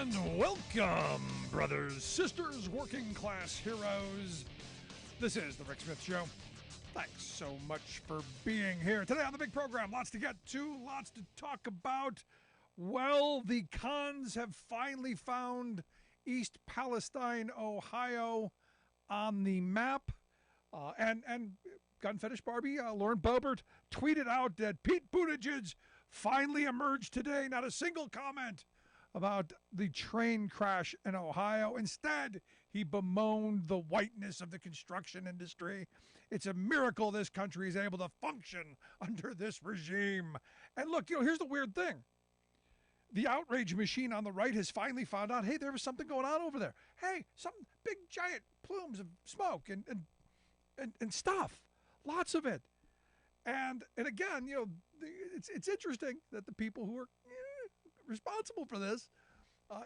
And welcome, brothers, sisters, working class heroes. This is the Rick Smith Show. Thanks so much for being here. Today on the big program, lots to get to, lots to talk about. Well, the cons have finally found East Palestine, Ohio on the map. And Gun Fetish Barbie, Lauren Boebert, tweeted out that Pete Buttigieg finally emerged today. Not a single comment about the train crash in Ohio. Instead, he bemoaned the whiteness of the construction industry. It's a miracle this country is able to function under this regime. And look, here's the weird thing. The outrage machine on the right has finally found out, hey, there was something going on over there. Hey, some big giant plumes of smoke and stuff. Lots of it. And again, it's interesting that the people who are responsible for this,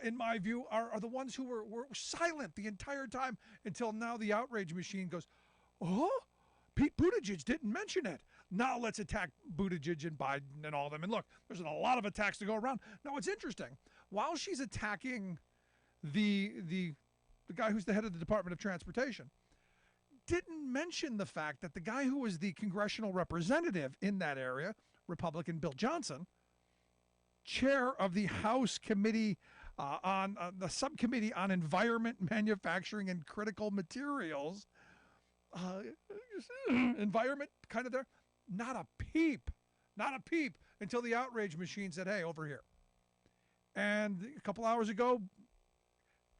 in my view, are the ones who were silent the entire time until now the outrage machine goes, oh, Pete Buttigieg didn't mention it. Now let's attack Buttigieg and Biden and all of them. And look, there's a lot of attacks to go around. Now, what's interesting, while she's attacking the guy who's the head of the Department of Transportation, didn't mention the fact that the guy who was the congressional representative in that area, Republican Bill Johnson, chair of the House Committee on the Subcommittee on Environment, Manufacturing, and Critical Materials, environment kind of there, not a peep until the outrage machine said, hey, over here. And a couple hours ago,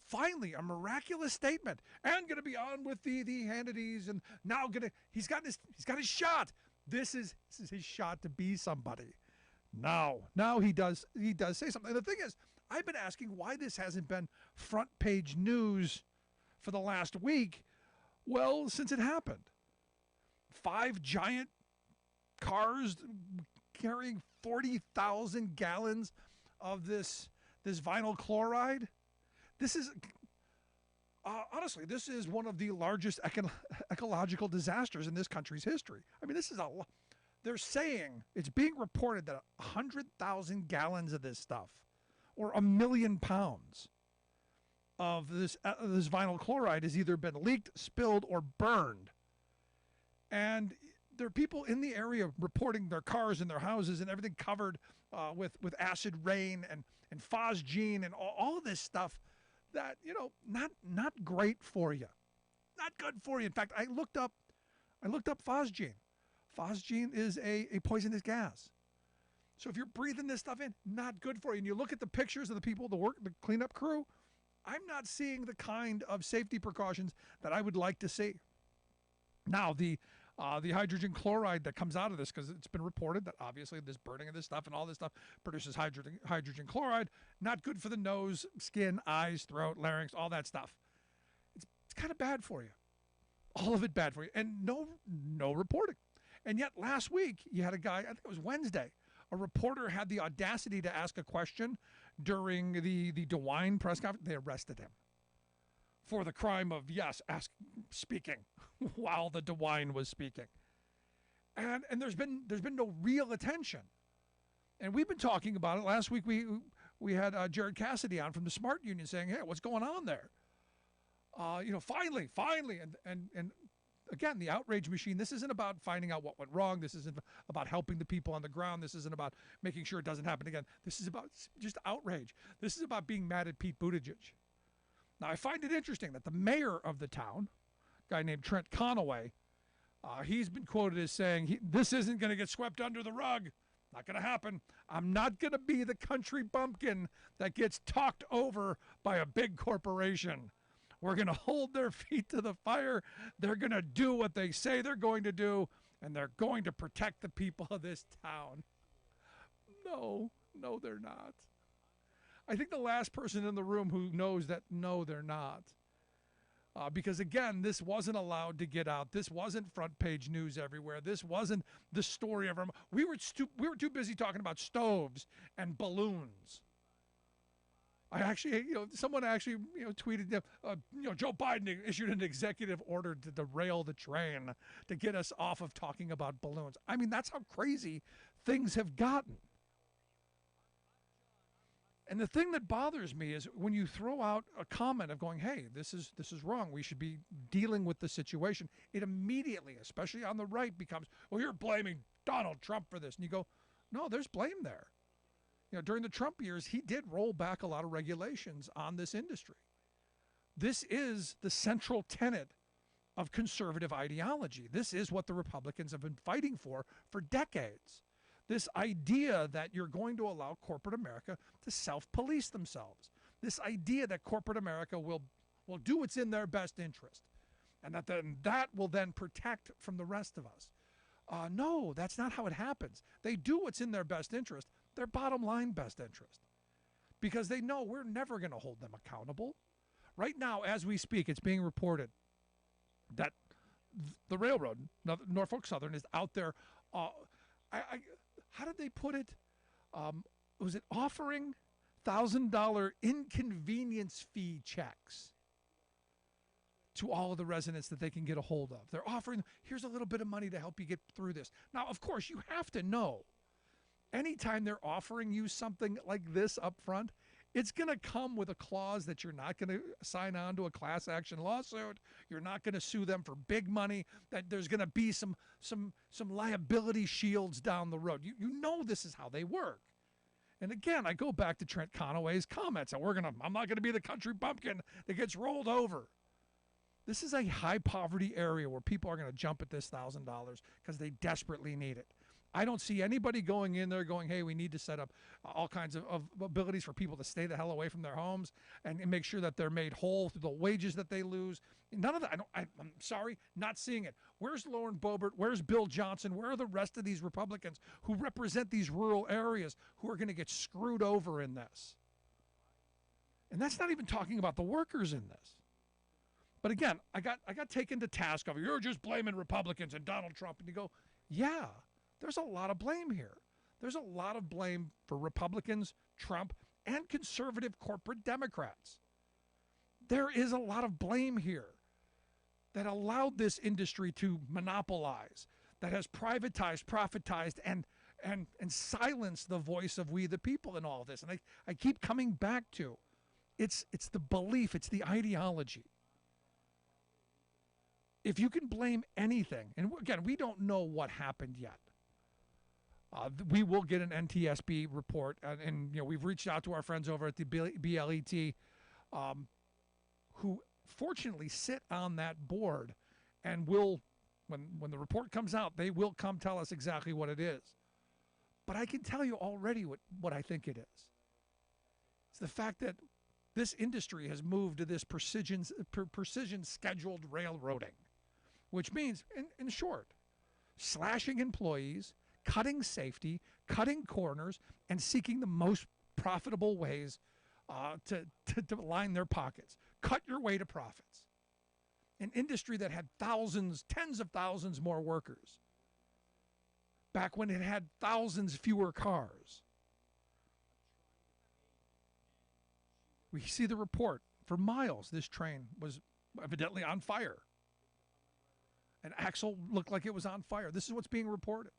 finally, a miraculous statement, and going to be on with the Hannitys, and now he's got his shot. This is his shot to be somebody. Now he does say something. And the thing is, I've been asking why this hasn't been front page news for the last week. Well, since it happened, 5 giant cars carrying 40,000 gallons of this vinyl chloride. This is honestly, this is one of the largest ecological disasters in this country's history. I mean, this is they're saying, it's being reported that 100,000 gallons of this stuff, or 1 million pounds of this vinyl chloride, has either been leaked, spilled, or burned. And there are people in the area reporting their cars and their houses and everything covered with acid rain and phosgene and all of this stuff that, not great for you. Not good for you. In fact, I looked up phosgene. Phosgene is a poisonous gas. So if you're breathing this stuff in, not good for you. And you look at the pictures of the people, the cleanup crew, I'm not seeing the kind of safety precautions that I would like to see. Now, the hydrogen chloride that comes out of this, because it's been reported that obviously this burning of this stuff and all this stuff produces hydrogen chloride, not good for the nose, skin, eyes, throat, larynx, all that stuff. It's kind of bad for you. All of it bad for you. And no reporting. And yet last week, you had a guy, I think it was Wednesday, a reporter had the audacity to ask a question during the DeWine press conference. They arrested him for the crime of, speaking while the DeWine was speaking. And there's been no real attention. And we've been talking about it. Last week we had Jared Cassidy on from the Smart Union saying, hey, what's going on there? Finally. And again, the outrage machine, this isn't about finding out what went wrong. This isn't about helping the people on the ground. This isn't about making sure it doesn't happen again. This is about just outrage. This is about being mad at Pete Buttigieg. Now, I find it interesting that the mayor of the town, a guy named Trent Conaway, he's been quoted as saying, this isn't going to get swept under the rug. Not going to happen. I'm not going to be the country bumpkin that gets talked over by a big corporation. We're going to hold their feet to the fire. They're going to do what they say they're going to do, and they're going to protect the people of this town. No, they're not. I think the last person in the room who knows that, no, they're not. Because, again, this wasn't allowed to get out. This wasn't front page news everywhere. This wasn't the story of our... We were too busy talking about stoves and balloons. I actually, someone actually, tweeted, Joe Biden issued an executive order to derail the train to get us off of talking about balloons. I mean, that's how crazy things have gotten. And the thing that bothers me is when you throw out a comment of going, "Hey, this is wrong. We should be dealing with the situation." It immediately, especially on the right, becomes, "Well, you're blaming Donald Trump for this." And you go, "No, there's blame there." During the Trump years, he did roll back a lot of regulations on this industry. This is the central tenet of conservative ideology. This is what the Republicans have been fighting for decades. This idea that you're going to allow corporate America to self-police themselves. This idea that corporate America will do what's in their best interest, and that will then protect from the rest of us. No, that's not how it happens. They do what's in their best interest, their bottom line best interest, because they know we're never going to hold them accountable. Right now, as we speak, it's being reported that the railroad, Norfolk Southern, is out there. How did they put it? Was it offering $1,000 inconvenience fee checks to all of the residents that they can get a hold of? They're offering, here's a little bit of money to help you get through this. Now, of course, you have to know, anytime they're offering you something like this up front, it's going to come with a clause that you're not going to sign on to a class action lawsuit. You're not going to sue them for big money, that there's going to be some liability shields down the road. You know this is how they work. And again, I go back to Trent Conaway's comments that I'm not going to be the country bumpkin that gets rolled over. This is a high poverty area where people are going to jump at this $1,000 because they desperately need it. I don't see anybody going in there going, "Hey, we need to set up all kinds of abilities for people to stay the hell away from their homes and make sure that they're made whole through the wages that they lose." None of that. I'm sorry, not seeing it. Where's Lauren Boebert? Where's Bill Johnson? Where are the rest of these Republicans who represent these rural areas who are going to get screwed over in this? And that's not even talking about the workers in this. But again, I got taken to task of, "You're just blaming Republicans and Donald Trump." And you go, yeah. There's a lot of blame here. There's a lot of blame for Republicans, Trump, and conservative corporate Democrats. There is a lot of blame here that allowed this industry to monopolize, that has privatized, profitized, and silenced the voice of we the people in all of this. And I keep coming back to, it's the belief, it's the ideology. If you can blame anything, and again, we don't know what happened yet. We will get an NTSB report, and we've reached out to our friends over at the BLET, who fortunately sit on that board, and will, when the report comes out, they will come tell us exactly what it is. But I can tell you already what I think it is. It's the fact that this industry has moved to this precision scheduled railroading, which means, in short, slashing employees, cutting safety, cutting corners, and seeking the most profitable ways to line their pockets. Cut your way to profits. An industry that had thousands, tens of thousands more workers back when it had thousands fewer cars. We see the report. For miles, this train was evidently on fire. An axle looked like it was on fire. This is what's being reported.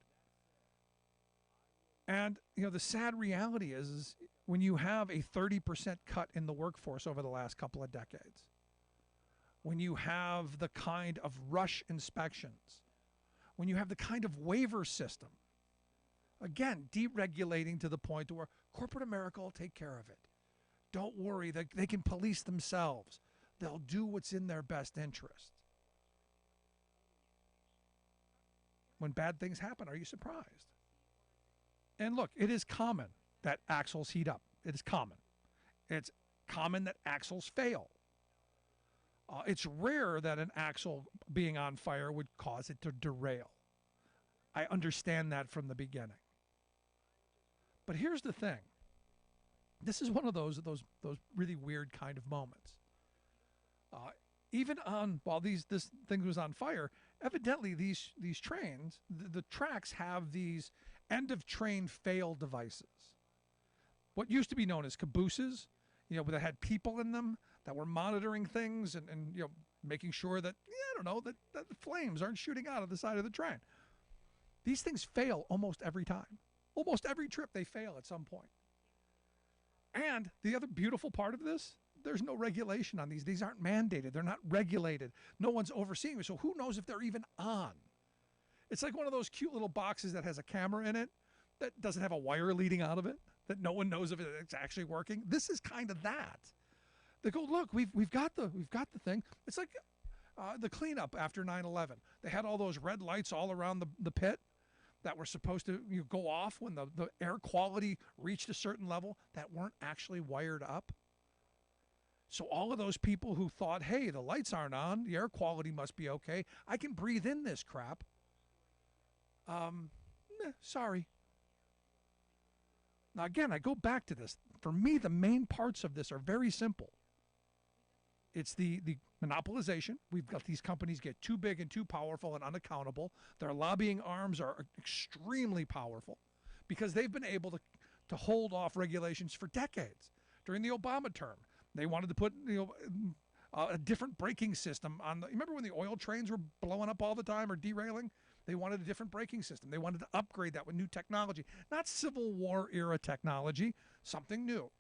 And, the sad reality is when you have a 30% cut in the workforce over the last couple of decades, when you have the kind of rush inspections, when you have the kind of waiver system, again, deregulating to the point where corporate America will take care of it. Don't worry, they can police themselves. They'll do what's in their best interest. When bad things happen, are you surprised? And look, it is common that axles heat up. It is common. It's common that axles fail. It's rare that an axle being on fire would cause it to derail. I understand that from the beginning. But here's the thing. This is one of those really weird kind of moments. Even while this thing was on fire, evidently these trains, the tracks have these end of train fail devices. What used to be known as cabooses, that had people in them that were monitoring things and making sure that, that the flames aren't shooting out of the side of the train. These things fail almost every time. Almost every trip they fail at some point. And the other beautiful part of this, there's no regulation on these. These aren't mandated. They're not regulated. No one's overseeing them. So who knows if they're even on? It's like one of those cute little boxes that has a camera in it that doesn't have a wire leading out of it, that no one knows if it's actually working. This is kind of that. They go, look, we've got the thing. It's like the cleanup after 9/11. They had all those red lights all around the pit that were supposed to go off when the air quality reached a certain level that weren't actually wired up. So all of those people who thought, hey, the lights aren't on, the air quality must be okay, I can breathe in this crap. Sorry. Now, again, I go back to this. For me, the main parts of this are very simple. It's the monopolization. We've got these companies get too big and too powerful and unaccountable. Their lobbying arms are extremely powerful because they've been able to hold off regulations for decades. During the Obama term, they wanted to put a different braking system on. Remember when the oil trains were blowing up all the time or derailing? They wanted a different braking system. They wanted to upgrade that with new technology, not Civil War era technology, something new.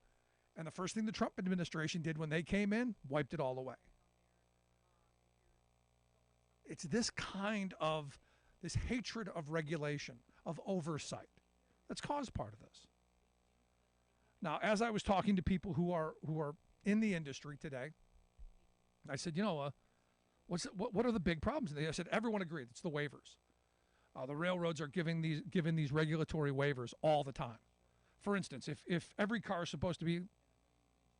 And the first thing the Trump administration did when they came in, wiped it all away. It's this kind of, this hatred of regulation, of oversight, that's caused part of this. Now, as I was talking to people who are in the industry today, I said, what are the big problems? And they said everyone agreed. It's the waivers. The railroads are giving these regulatory waivers all the time. For instance, if every car is supposed to be,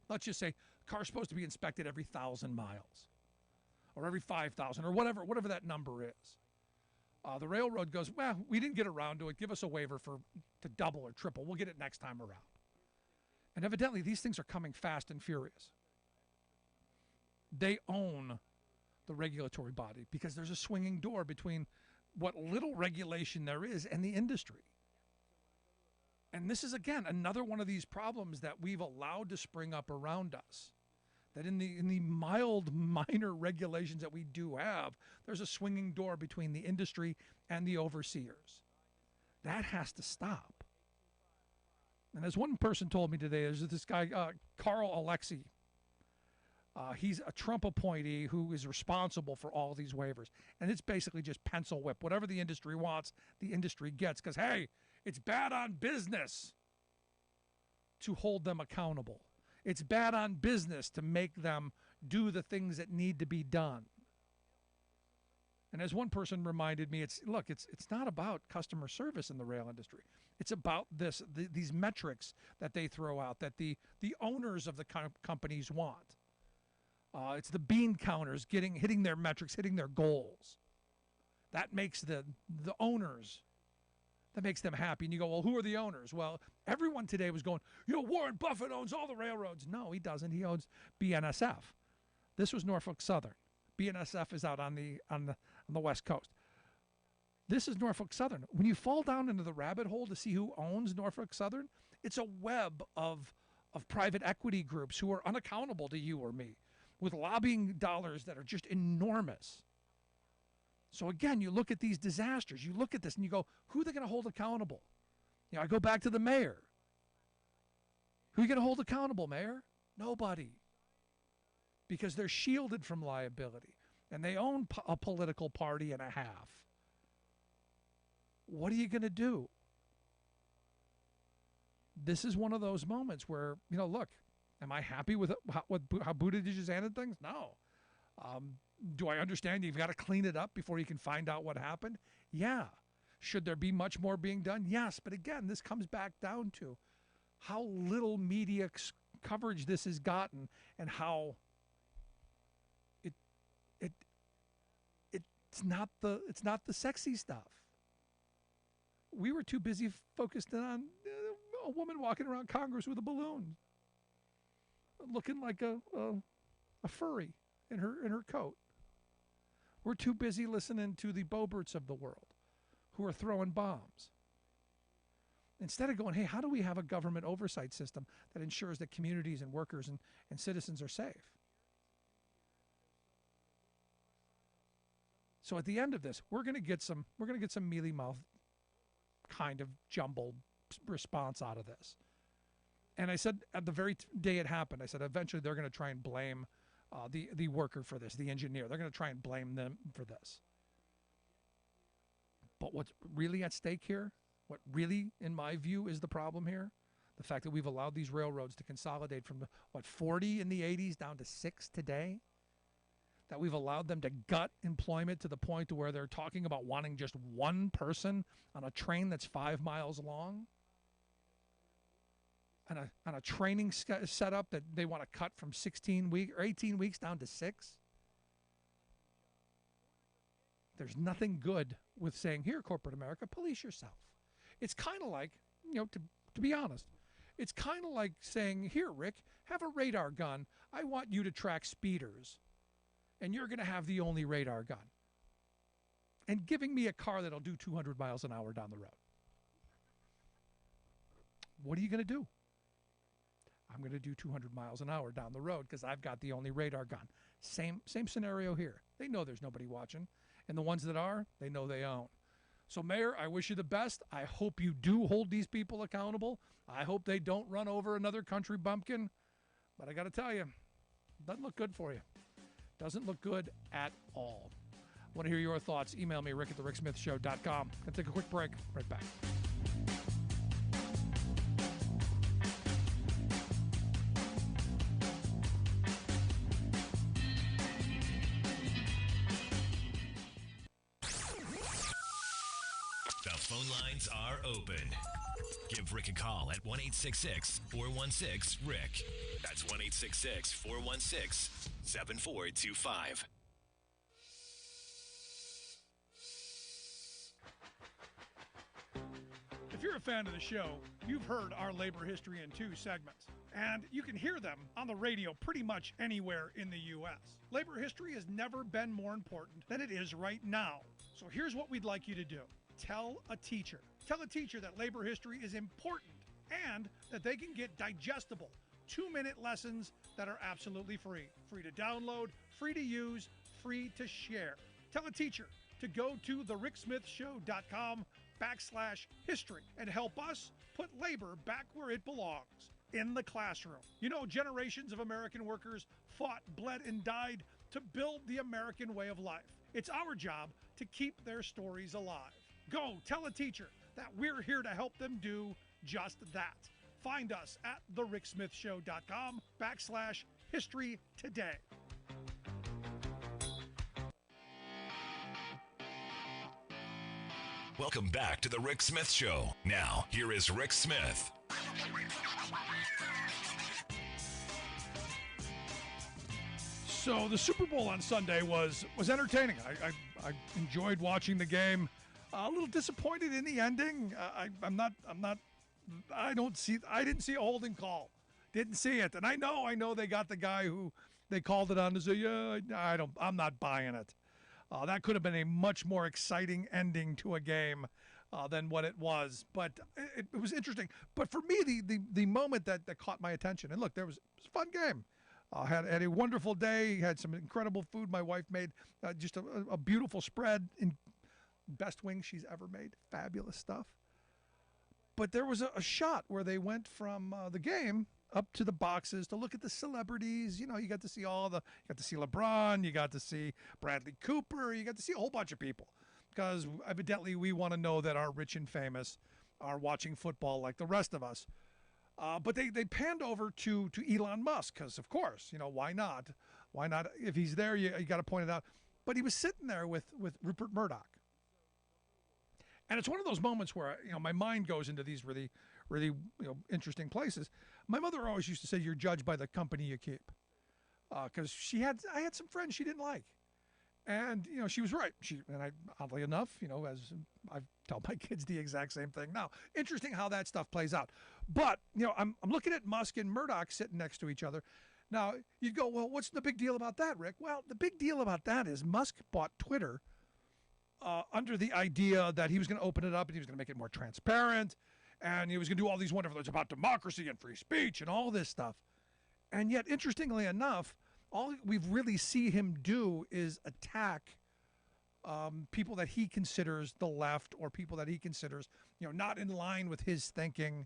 let's just say, a car is supposed to be inspected every 1,000 miles, or every 5,000, or whatever that number is. The railroad goes, well, we didn't get around to it. Give us a waiver to double or triple. We'll get it next time around. And evidently, these things are coming fast and furious. They own the regulatory body because there's a swinging door between what little regulation there is and the industry. And this is, again, another one of these problems that we've allowed to spring up around us. That in the mild, minor regulations that we do have, there's a swinging door between the industry and the overseers. That has to stop. And as one person told me today, there's this guy, Carl Alexei. He's a Trump appointee who is responsible for all these waivers. And it's basically just pencil whip. Whatever the industry wants, the industry gets. Because, hey, it's bad on business to hold them accountable. It's bad on business to make them do the things that need to be done. And as one person reminded me, it's not about customer service in the rail industry. It's about these metrics that they throw out that the owners of the companies want. It's the bean counters hitting their metrics, hitting their goals. That makes the owners, that makes them happy. And you go, well, who are the owners? Well, everyone today was going, Warren Buffett owns all the railroads. No, he doesn't. He owns BNSF. This was Norfolk Southern. BNSF is out on the West Coast. This is Norfolk Southern. When you fall down into the rabbit hole to see who owns Norfolk Southern, it's a web of private equity groups who are unaccountable to you or me, with lobbying dollars that are just enormous. So again, you look at these disasters, you look at this and you go, who are they going to hold accountable? I go back to the mayor. Who are you going to hold accountable, Mayor? Nobody. Because they're shielded from liability and they own a political party and a half. What are you going to do? This is one of those moments where, look, am I happy with how Buttigieg has handled things? No. Do I understand you've got to clean it up before you can find out what happened? Yeah. Should there be much more being done? Yes. But again, this comes back down to how little media coverage this has gotten and how it's not the sexy stuff. We were too busy focused on a woman walking around Congress with a balloon, looking like a furry in her coat. We're too busy listening to the Boberts of the world who are throwing bombs. Instead of going, hey, how do we have a government oversight system that ensures that communities and workers and citizens are safe? So at the end of this, we're going to get some mealy mouth kind of jumbled response out of this. And I said at the very day it happened, I said eventually they're going to try and blame the worker for this, the engineer. They're going to try and blame them for this. But what's really at stake here, what really, in my view, is the problem here, the fact that we've allowed these railroads to consolidate from, 40 in the 80s down to 6 today, that we've allowed them to gut employment to the point to where they're talking about wanting just one person on a train that's 5 miles long, on a training setup that they want to cut from 16 weeks or 18 weeks down to 6. There's nothing good with saying, here, corporate America, police yourself. It's kind of like, to be honest, it's kind of like saying, here, Rick, have a radar gun. I want you to track speeders, and you're going to have the only radar gun. And giving me a car that'll do 200 miles an hour down the road. What are you going to do? I'm going to do 200 miles an hour down the road because I've got the only radar gun. Same scenario here. They know there's nobody watching. And the ones that are, they know they own. So, Mayor, I wish you the best. I hope you do hold these people accountable. I hope they don't run over another country bumpkin. But I got to tell you, doesn't look good for you. Doesn't look good at all. Want to hear your thoughts? Email me, rick@thericksmithshow.com. I'll take a quick break. Right back. Phone lines are open. Give Rick a call at 1-866-416-RICK. That's 1-866-416-7425. If you're a fan of the show, you've heard our labor history in 2 segments. And you can hear them on the radio pretty much anywhere in the U.S. Labor history has never been more important than it is right now. So here's what we'd like you to do. Tell a teacher. Tell a teacher that labor history is important and that they can get digestible 2-minute lessons that are absolutely free. Free to download, free to use, free to share. Tell a teacher to go to thericksmithshow.com/history and help us put labor back where it belongs, in the classroom. You know, generations of American workers fought, bled, and died to build the American way of life. It's our job to keep their stories alive. Go tell a teacher that we're here to help them do just that. Find us at thericksmithshow.com/history today. Welcome back to the Rick Smith Show. Now, here is Rick Smith. So the Super Bowl on Sunday was entertaining. I enjoyed watching the game. A little disappointed in the ending. I didn't see a holding call. Didn't see it. And I know they got the guy who they called it on to say, I'm not buying it. That could have been a much more exciting ending to a game than what it was. But it was interesting. But for me, the moment that caught my attention, and look, it was a fun game. Had a wonderful day, had some incredible food. My wife made just a beautiful spread, in best wings she's ever made. Fabulous stuff. But there was a shot where they went from the game up to the boxes to look at the celebrities. You got to see you got to see LeBron, you got to see Bradley Cooper, you got to see a whole bunch of people. Because evidently we want to know that our rich and famous are watching football like the rest of us. But they panned over to Elon Musk because, of course, why not? Why not? If he's there, you got to point it out. But he was sitting there with Rupert Murdoch. And it's one of those moments where, my mind goes into these really, really interesting places. My mother always used to say, you're judged by the company you keep. Because I had some friends she didn't like. And, she was right. Oddly enough, as I tell my kids the exact same thing now. Interesting how that stuff plays out. But, I'm looking at Musk and Murdoch sitting next to each other. Now, you'd go, well, what's the big deal about that, Rick? Well, the big deal about that is Musk bought Twitter under the idea that he was going to open it up and he was going to make it more transparent. And he was going to do all these wonderful things about democracy and free speech and all this stuff. And yet, interestingly enough, all we really see him do is attack people that he considers the left or people that he considers, not in line with his thinking.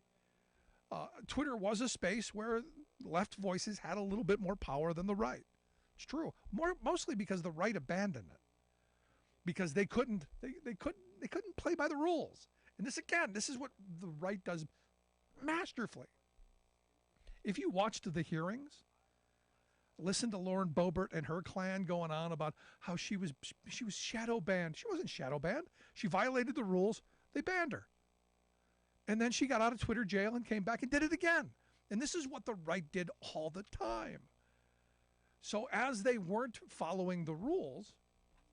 Twitter was a space where left voices had a little bit more power than the right. It's true. Mostly because the right abandoned it. Because they couldn't play by the rules. And this is what the right does masterfully. If you watched the hearings, listen to Lauren Boebert and her clan going on about how she was shadow banned. She wasn't shadow banned. She violated the rules. They banned her. And then she got out of Twitter jail and came back and did it again. And this is what the right did all the time. So as they weren't following the rules,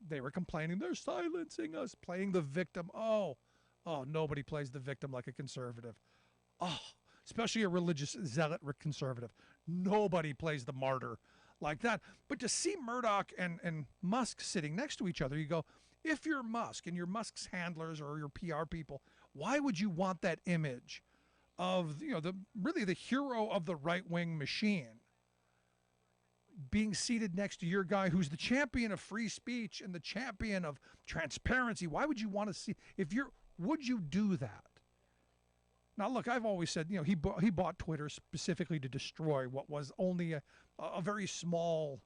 they were complaining, they're silencing us, playing the victim. Oh, nobody plays the victim like a conservative. Oh, especially a religious zealot conservative. Nobody plays the martyr like that. But to see Murdoch and Musk sitting next to each other, you go, if you're Musk and you're Musk's handlers or your PR people, why would you want that image of the hero of the right-wing machine being seated next to your guy who's the champion of free speech and the champion of transparency? Why would you want to see would you do that? Now, look, I've always said, he bought Twitter specifically to destroy what was only a very small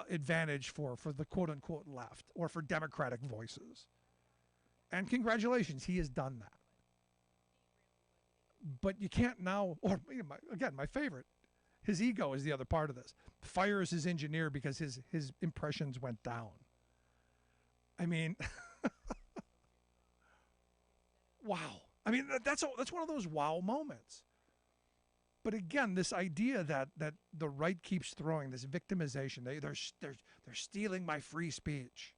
advantage for the quote-unquote left or for democratic voices. And congratulations, he has done that. But you can't now, or again, my favorite, his ego is the other part of this. Fires his engineer because his impressions went down. I mean, wow. I mean, that's one of those wow moments. But again, this idea that the right keeps throwing, this victimization, they're stealing my free speech.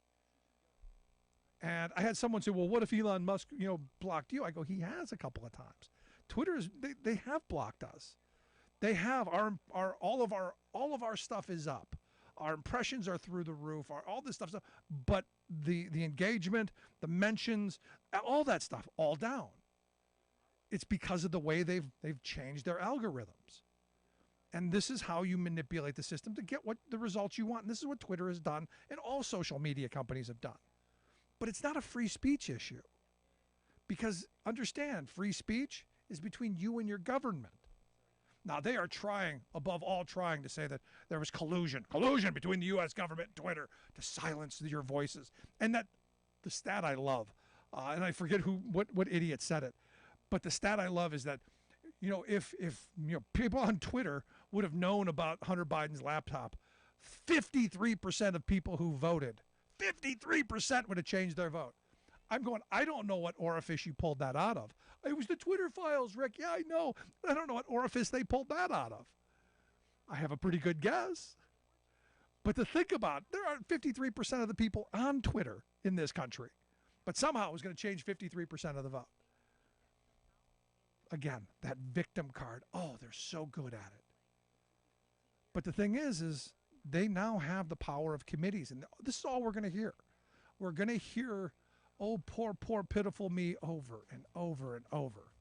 And I had someone say, well, what if Elon Musk, blocked you? I go, he has a couple of times. They have blocked us. They have all of our stuff is up. Our impressions are through the roof. All this stuff, but the engagement, the mentions, all that stuff, all down. It's because of the way they've changed their algorithms. And this is how you manipulate the system to get the results you want. And this is what Twitter has done and all social media companies have done. But it's not a free speech issue. Because understand, free speech is between you and your government. Now, they are trying to say that there was collusion between the U.S. government and Twitter to silence your voices. And that the stat I love, and I forget what idiot said it, but the stat I love is that, if people on Twitter would have known about Hunter Biden's laptop, 53% of people who voted, 53% would have changed their vote. I'm going, I don't know what orifice you pulled that out of. It was the Twitter files, Rick. Yeah, I know. I don't know what orifice they pulled that out of. I have a pretty good guess. But to think about, there are 53% of the people on Twitter in this country. But somehow it was going to change 53% of the vote. Again, that victim card. Oh, they're so good at it. But the thing is they now have the power of committees. And this is all we're going to hear. We're going to hear, oh, poor, pitiful me, over and over and over.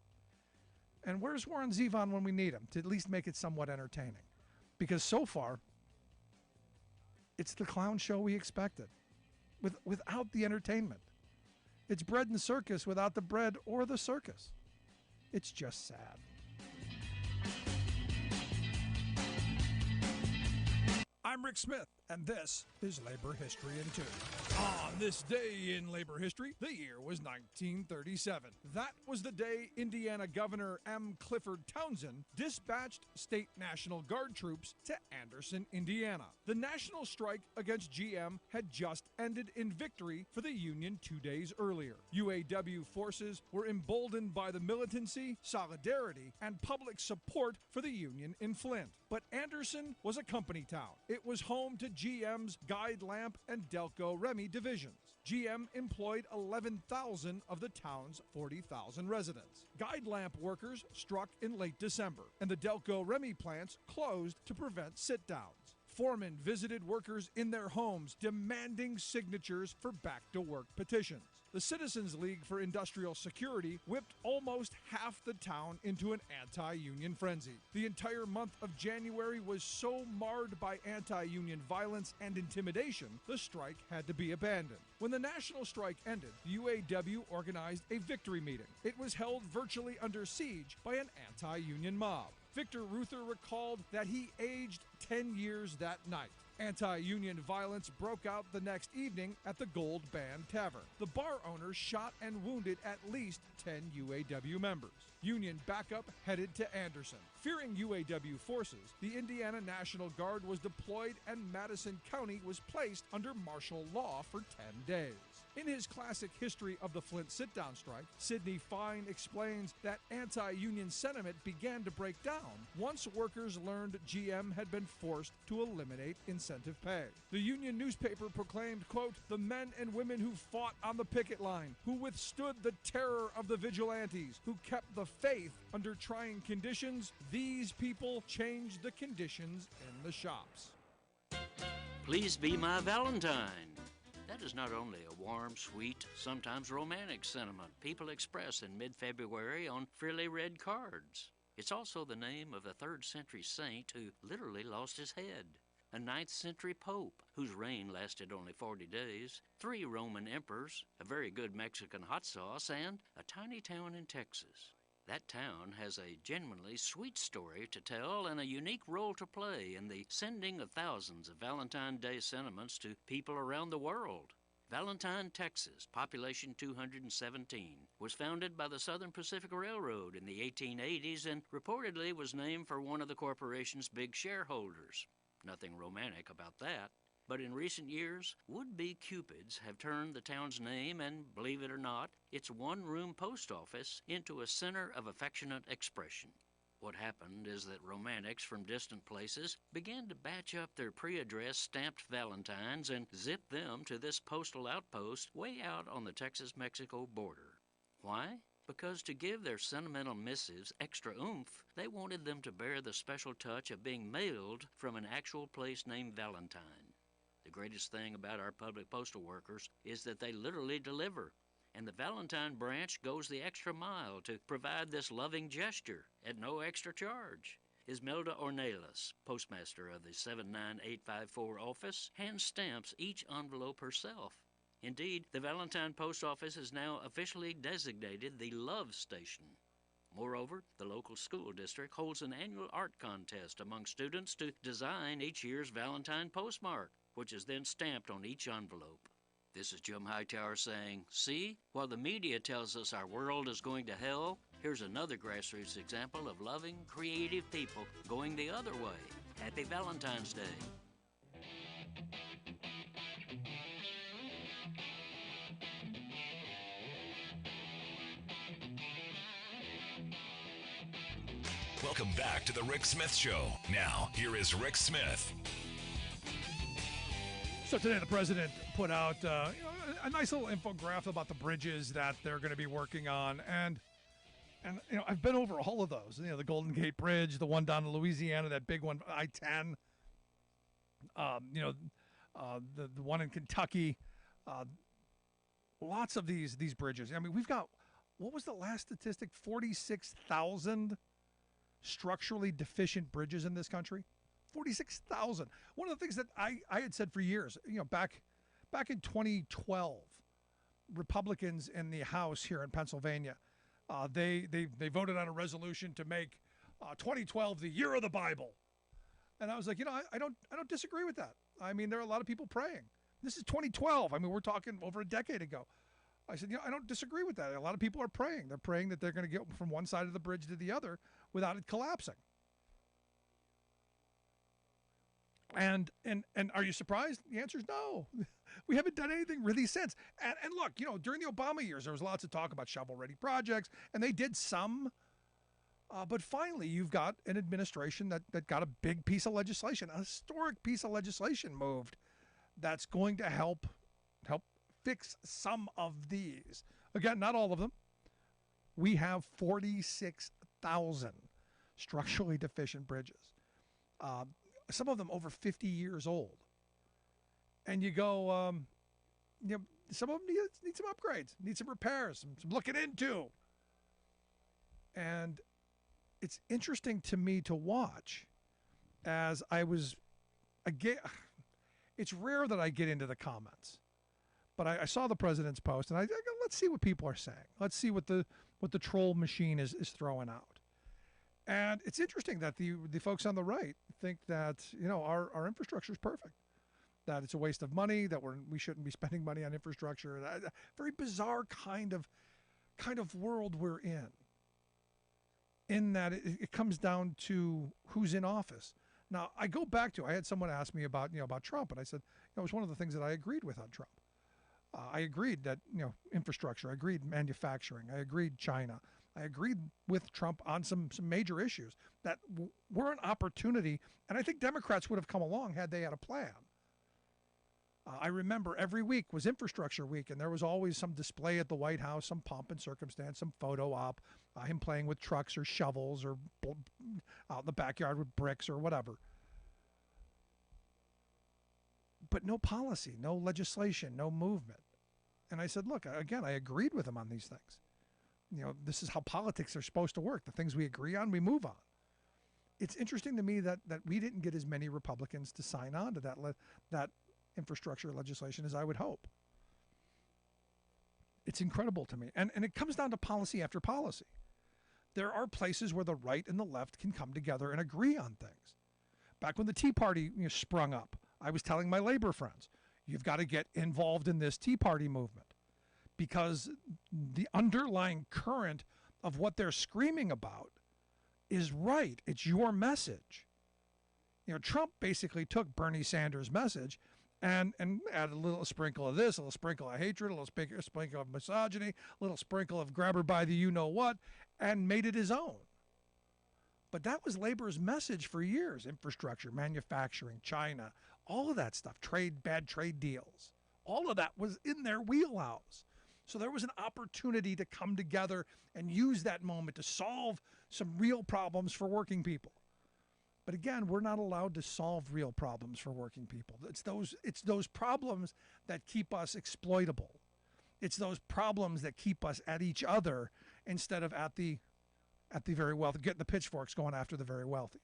And where's Warren Zevon when we need him to at least make it somewhat entertaining? Because so far, it's the clown show we expected without the entertainment. It's bread and circus without the bread or the circus. It's just sad. I'm Rick Smith, and this is Labor History in 2. On this day in labor history, the year was 1937. That was the day Indiana Governor M. Clifford Townsend dispatched state National Guard troops to Anderson, Indiana. The national strike against GM had just ended in victory for the Union 2 days earlier. UAW forces were emboldened by the militancy, solidarity, and public support for the Union in Flint. But Anderson was a company town. It was home to GM's Guide Lamp and Delco Remy divisions. GM employed 11,000 of the town's 40,000 residents. Guide Lamp workers struck in late December, and the Delco Remy plants closed to prevent sit-downs. Foremen visited workers in their homes demanding signatures for back-to-work petitions. The Citizens League for Industrial Security whipped almost half the town into an anti-union frenzy. The entire month of January was so marred by anti-union violence and intimidation, the strike had to be abandoned. When the national strike ended, the UAW organized a victory meeting. It was held virtually under siege by an anti-union mob. Victor Ruther recalled that he aged 10 years that night. Anti-union violence broke out the next evening at the Gold Band Tavern. The bar owners shot and wounded at least 10 UAW members. Union backup headed to Anderson. Fearing UAW forces, the Indiana National Guard was deployed and Madison County was placed under martial law for 10 days. In his classic History of the Flint sit-down strike, Sidney Fine explains that anti-union sentiment began to break down once workers learned GM had been forced to eliminate incentive pay. The union newspaper proclaimed, quote, "The men and women who fought on the picket line, who withstood the terror of the vigilantes, who kept the faith under trying conditions, these people changed the conditions in the shops." Please be my Valentine. That is not only a warm, sweet, sometimes romantic sentiment people express in mid-February on frilly red cards. It's also the name of a 3rd century saint who literally lost his head, a 9th century pope whose reign lasted only 40 days, 3 Roman emperors, a very good Mexican hot sauce, and a tiny town in Texas. That town has a genuinely sweet story to tell and a unique role to play in the sending of thousands of Valentine's Day sentiments to people around the world. Valentine, Texas, population 217, was founded by the Southern Pacific Railroad in the 1880s and reportedly was named for one of the corporation's big shareholders. Nothing romantic about that. But in recent years, would-be Cupids have turned the town's name and, believe it or not, its one-room post office into a center of affectionate expression. What happened is that romantics from distant places began to batch up their pre-addressed stamped valentines and zip them to this postal outpost way out on the Texas-Mexico border. Why? Because to give their sentimental missives extra oomph, they wanted them to bear the special touch of being mailed from an actual place named Valentine. The greatest thing about our public postal workers is that they literally deliver, and the Valentine branch goes the extra mile to provide this loving gesture at no extra charge. Ismelda Ornelas, postmaster of the 79854 office, hand stamps each envelope herself. Indeed, the Valentine Post Office is now officially designated the Love Station. Moreover, the local school district holds an annual art contest among students to design each year's Valentine postmark, which is then stamped on each envelope. This is Jim Hightower saying, see, while the media tells us our world is going to hell, here's another grassroots example of loving, creative people going the other way. Happy Valentine's Day. Welcome back to the Rick Smith Show. Now, here is Rick Smith. So today the president put out a nice little infographic about the bridges that they're going to be working on. And I've been over all of those. The Golden Gate Bridge, the one down in Louisiana, that big one, I-10, the one in Kentucky. Lots of these bridges. I mean, we've got, what was the last statistic? 46,000 structurally deficient bridges in this country. 46,000. One of the things that I had said for years, back in 2012, Republicans in the House here in Pennsylvania, they voted on a resolution to make 2012 the year of the Bible. And I was like, I don't disagree with that. I mean, there are a lot of people praying. This is 2012. I mean, we're talking over a decade ago. I said, I don't disagree with that. A lot of people are praying. They're praying that they're going to get from one side of the bridge to the other without it collapsing. And are you surprised? The answer is no. We haven't done anything really since. And look, during the Obama years, there was lots of talk about shovel-ready projects, and they did some. But finally, you've got an administration that got a big piece of legislation, a historic piece of legislation moved that's going to help fix some of these. Again, not all of them. We have 46,000 structurally deficient bridges. Some of them over 50 years old. And you go, some of them need some upgrades, need some repairs, some looking into. And it's interesting to me to watch as it's rare that I get into the comments, but I saw the president's post, and I go, let's see what people are saying. Let's see what the troll machine is throwing out. And it's interesting that the folks on the right think that our infrastructure is perfect, that it's a waste of money, that we shouldn't be spending money on infrastructure. Very bizarre kind of world we're in that it comes down to who's in office. Now, I go back to, I had someone ask me about Trump, and I said, it was one of the things that I agreed with on Trump. I agreed that, infrastructure, I agreed manufacturing, I agreed China, I agreed with Trump on some major issues that were an opportunity, and I think Democrats would have come along had they had a plan. I remember every week was infrastructure week, and there was always some display at the White House, some pomp and circumstance, some photo op, him playing with trucks or shovels or out in the backyard with bricks or whatever. But no policy, no legislation, no movement. And I said, look, again, I agreed with him on these things. This is how politics are supposed to work. The things we agree on, we move on. It's interesting to me that we didn't get as many Republicans to sign on to that infrastructure legislation as I would hope. It's incredible to me. And it comes down to policy after policy. There are places where the right and the left can come together and agree on things. Back when the Tea Party sprung up, I was telling my labor friends, you've got to get involved in this Tea Party movement because the underlying current of what they're screaming about is right. It's your message. Trump basically took Bernie Sanders' message and added a little sprinkle of this, a little sprinkle of hatred, a little sprinkle of misogyny, a little sprinkle of grab her by the you-know-what, and made it his own. But that was labor's message for years. Infrastructure, manufacturing, China, all of that stuff, bad trade deals. All of that was in their wheelhouse. So there was an opportunity to come together and use that moment to solve some real problems for working people. But again, we're not allowed to solve real problems for working people. It's those problems that keep us exploitable. It's those problems that keep us at each other instead of at the very wealthy, getting the pitchforks going after the very wealthy.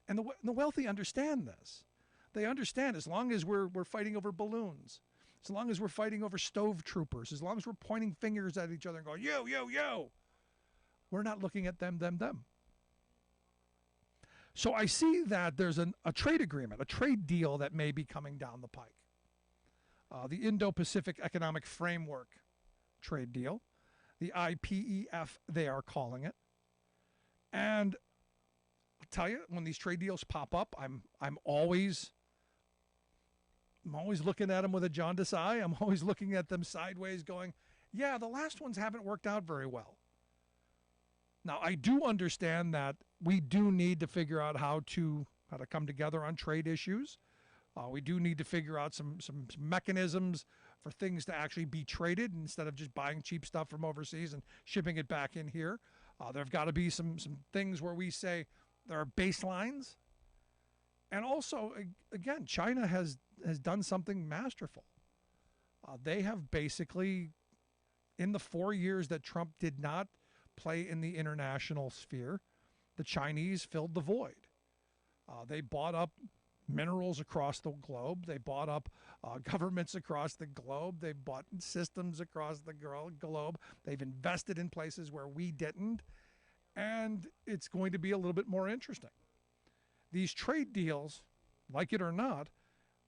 And the wealthy understand this. They understand as long as we're fighting over balloons, as long as we're fighting over stove troopers, as long as we're pointing fingers at each other and going, yo, yo, yo, we're not looking at them. So I see that there's a trade agreement, a trade deal that may be coming down the pike. The Indo-Pacific Economic Framework trade deal, the IPEF they are calling it. And I'll tell you, when these trade deals pop up, I'm always looking at them with a jaundiced eye. I'm always looking at them sideways going, yeah, the last ones haven't worked out very well. Now, I do understand that we do need to figure out how to come together on trade issues. We do need to figure out some mechanisms for things to actually be traded instead of just buying cheap stuff from overseas and shipping it back in here. There've got to be some things where we say there are baselines. And also, again, China has done something masterful. They have basically, in the 4 years that Trump did not play in the international sphere, the Chinese filled the void. They bought up minerals across the globe. They bought up governments across the globe. They bought systems across the globe. They've invested in places where we didn't. And it's going to be a little bit more interesting. These trade deals, like it or not,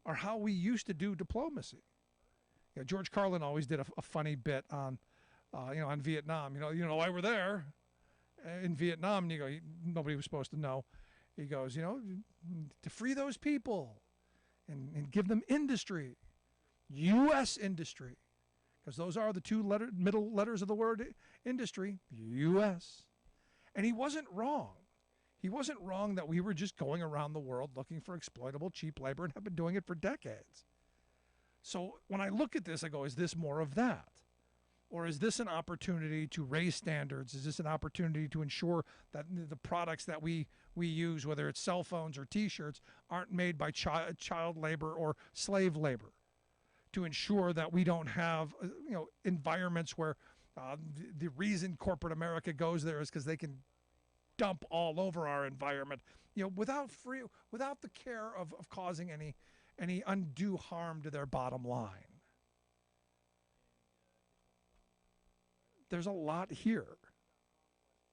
are how we used to do diplomacy. George Carlin always did a funny bit on Vietnam. You know why we're there in Vietnam. And nobody was supposed to know. He goes, to free those people and give them industry, U.S. industry, because those are the middle letters of the word industry, U.S. And he wasn't wrong. He wasn't wrong that we were just going around the world looking for exploitable, cheap labor and have been doing it for decades. So when I look at this, I go, is this more of that? Or is this an opportunity to raise standards? Is this an opportunity to ensure that the products that we use, whether it's cell phones or T-shirts, aren't made by child labor or slave labor? to ensure that we don't have environments where the reason corporate America goes there is because they can dump all over our environment, without the care of causing any undue harm to their bottom line. There's a lot here.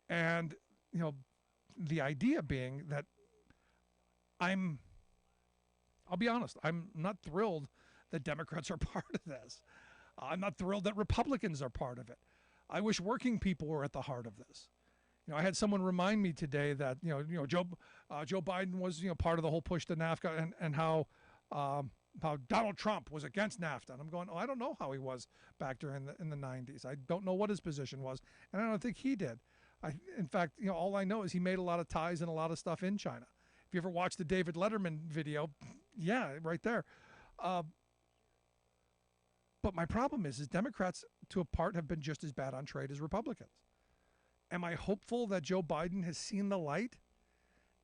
And, the idea being that I'll be honest, I'm not thrilled that Democrats are part of this. I'm not thrilled that Republicans are part of it. I wish working people were at the heart of this. I had someone remind me today that, Joe Biden was, part of the whole push to NAFTA and how Donald Trump was against NAFTA. And I'm going, I don't know how he was back during in the 90s. I don't know what his position was. And I don't think he did. In fact, all I know is he made a lot of ties and a lot of stuff in China. If you ever watched the David Letterman video, yeah, right there. But my problem is Democrats, to a part, have been just as bad on trade as Republicans. Am I hopeful that Joe Biden has seen the light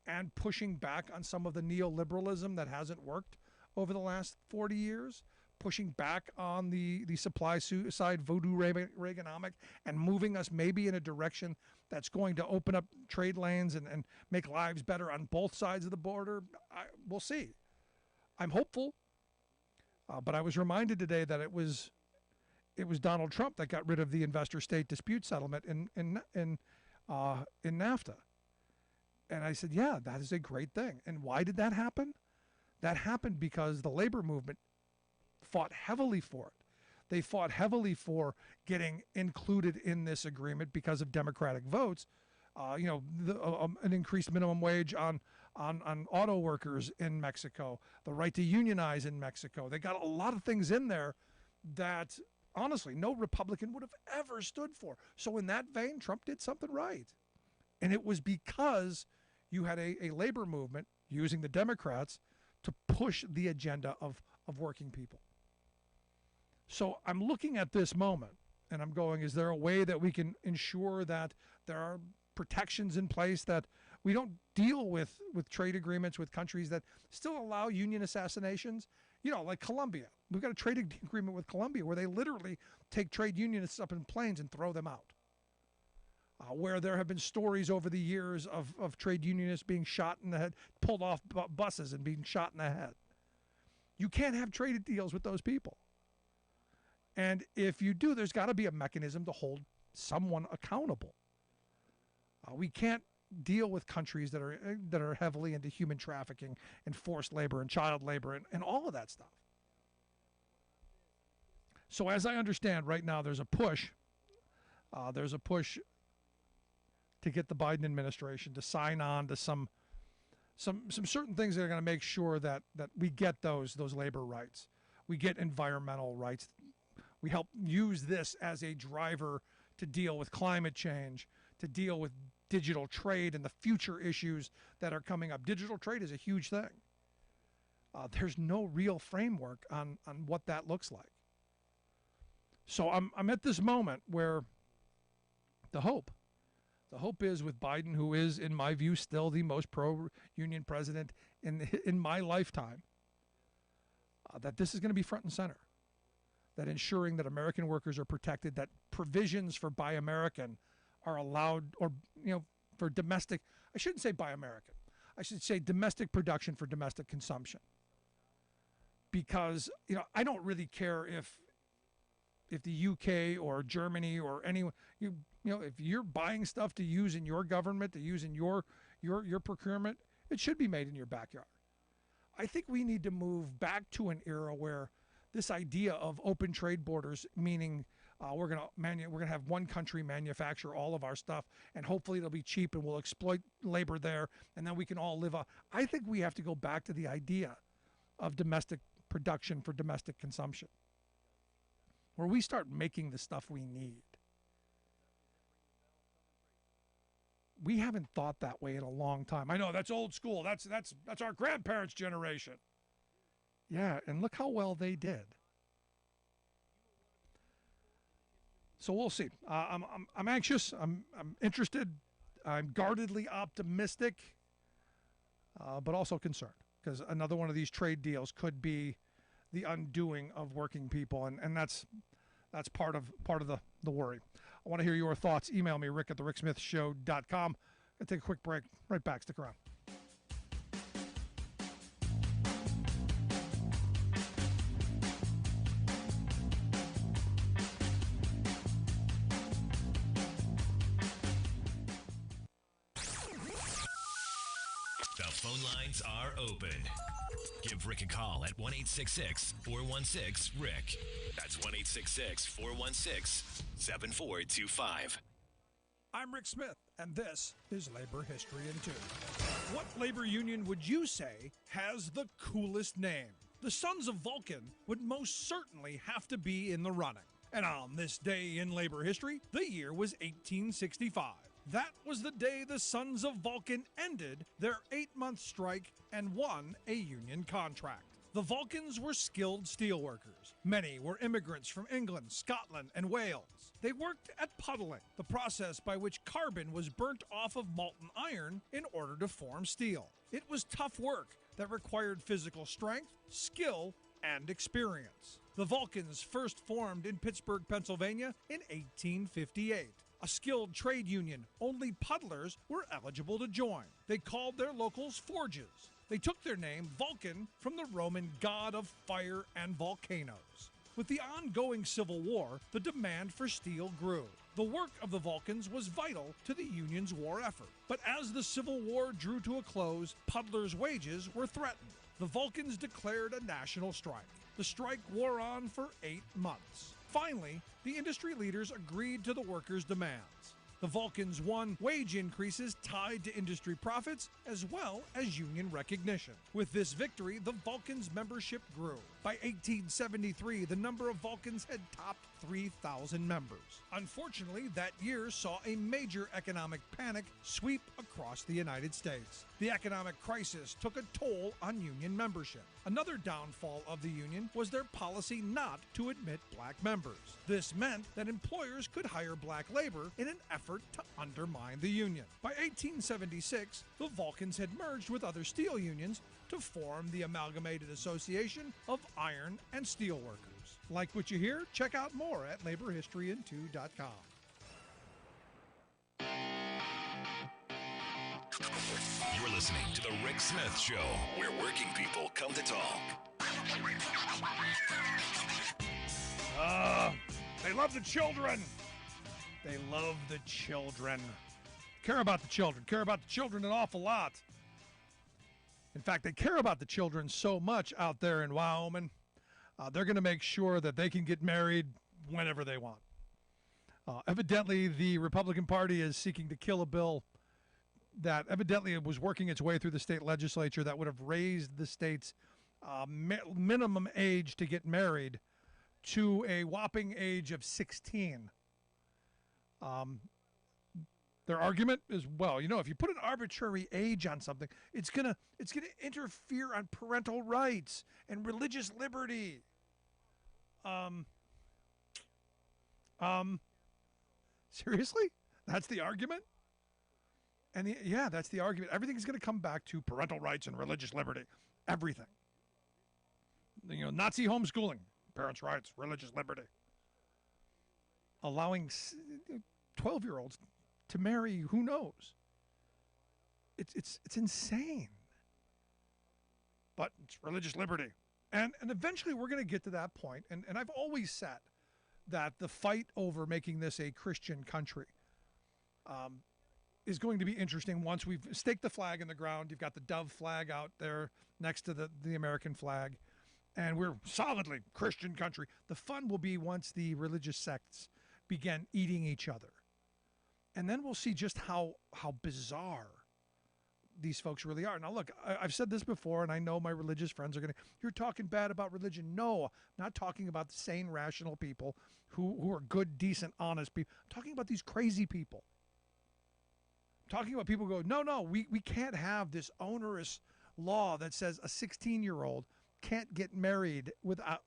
and pushing back on some of the neoliberalism that hasn't worked over the last 40 years? Pushing back on the supply side voodoo Reaganomic and moving us maybe in a direction that's going to open up trade lanes and make lives better on both sides of the border? We'll see. I'm hopeful. But I was reminded today that it was Donald Trump that got rid of the investor-state dispute settlement in NAFTA. And I said, yeah, that is a great thing. And why did that happen? That happened because the labor movement fought heavily for it. They fought heavily for getting included in this agreement because of Democratic votes. An increased minimum wage on auto workers in Mexico, the right to unionize in Mexico. They got a lot of things in there that, honestly, no Republican would have ever stood for. So in that vein, Trump did something right. And it was because you had a labor movement using the Democrats to push the agenda of working people. So I'm looking at this moment and I'm going, is there a way that we can ensure that there are protections in place, that we don't deal with trade agreements with countries that still allow union assassinations? Like Colombia. We've got a trade agreement with Colombia where they literally take trade unionists up in planes and throw them out. Where there have been stories over the years of trade unionists being shot in the head, pulled off buses and being shot in the head. You can't have trade deals with those people. And if you do, there's got to be a mechanism to hold someone accountable. We can't deal with countries that are heavily into human trafficking and forced labor and child labor and all of that stuff. So as I understand right now, there's a push to get the Biden administration to sign on to some certain things that are going to make sure that we get those labor rights. We get environmental rights. We help use this as a driver to deal with climate change, to deal with digital trade and the future issues that are coming up. Digital trade is a huge thing. There's no real framework on what that looks like. So I'm at this moment where the hope is with Biden, who is, in my view, still the most pro-union president in my lifetime, that this is going to be front and center. That ensuring that American workers are protected, that provisions for Buy American are allowed, or for domestic, I shouldn't say Buy American, I should say domestic production for domestic consumption. Because I don't really care if the UK or Germany or anyone, if you're buying stuff to use in your government, to use in your procurement, it should be made in your backyard. I think we need to move back to an era where this idea of open trade borders, meaning we're gonna have one country manufacture all of our stuff, and hopefully it'll be cheap, and we'll exploit labor there, and then we can all live. I think we have to go back to the idea of domestic production for domestic consumption, where we start making the stuff we need. We haven't thought that way in a long time. I know that's old school. That's our grandparents' generation. Yeah, and look how well they did. So we'll see. I'm anxious. I'm interested. I'm guardedly optimistic, but also concerned, because another one of these trade deals could be the undoing of working people, and that's part of the worry. I want to hear your thoughts. Email me, Rick at thericksmithshow.com. I'll take a quick break. Right back. Stick around. The phone lines are open. Give Rick a call at 1-866-416-RICK. That's 1-866-416-7425. I'm Rick Smith, and this is Labor History in 2. What labor union would you say has the coolest name? The Sons of Vulcan would most certainly have to be in the running. And on this day in labor history, the year was 1865. That was the day the Sons of Vulcan ended their 8-month strike and won a union contract. The Vulcans were skilled steelworkers. Many were immigrants from England, Scotland, and Wales. They worked at puddling, the process by which carbon was burnt off of molten iron in order to form steel. It was tough work that required physical strength, skill, and experience. The Vulcans first formed in Pittsburgh, Pennsylvania in 1858. A skilled trade union, only puddlers were eligible to join. They called their locals forges. They took their name, Vulcan, from the Roman god of fire and volcanoes. With the ongoing Civil War, the demand for steel grew. The work of the Vulcans was vital to the Union's war effort. But as the Civil War drew to a close, puddlers' wages were threatened. The Vulcans declared a national strike. The strike wore on for 8 months. Finally, the industry leaders agreed to the workers' demands. The Vulcans won wage increases tied to industry profits as well as union recognition. With this victory, the Vulcans' membership grew. By 1873, the number of Vulcans had topped 3,000 members. Unfortunately, that year saw a major economic panic sweep across the United States. The economic crisis took a toll on union membership. Another downfall of the union was their policy not to admit black members. This meant that employers could hire black labor in an effort to undermine the union. By 1876, the Vulcans had merged with other steel unions to form the Amalgamated Association of Iron and Steel Workers. Like what you hear? Check out more at laborhistoryin2.com. You're listening to The Rick Smith Show, where working people come to talk. They love the children. They love the children. Care about the children. Care about the children an awful lot. In fact, they care about the children so much out there in Wyoming, they're going to make sure that they can get married whenever they want. Evidently, the Republican Party is seeking to kill a bill that evidently was working its way through the state legislature that would have raised the state's minimum age to get married to a whopping age of 16. Their argument is, well, you know, if you put an arbitrary age on something, it's gonna interfere on parental rights and religious liberty. Seriously? That's the argument? And yeah, that's the argument. Everything's going to come back to parental rights and religious liberty. Everything. You know, Nazi homeschooling, parents' rights, religious liberty. Allowing 12-year-olds to marry who knows. It's insane. But it's religious liberty. And eventually we're going to get to that point. And I've always said that the fight over making this a Christian country is going to be interesting once we've staked the flag in the ground. You've got the dove flag out there next to the American flag. And we're solidly Christian country. The fun will be once the religious sects begin eating each other. And then we'll see just how bizarre these folks really are. Now, look, I've said this before, and I know my religious friends are going to, you're talking bad about religion. No, I'm not talking about the sane, rational people who are good, decent, honest people. I'm talking about these crazy people. I'm talking about people who go, no, we can't have this onerous law that says a 16-year-old can't get married without,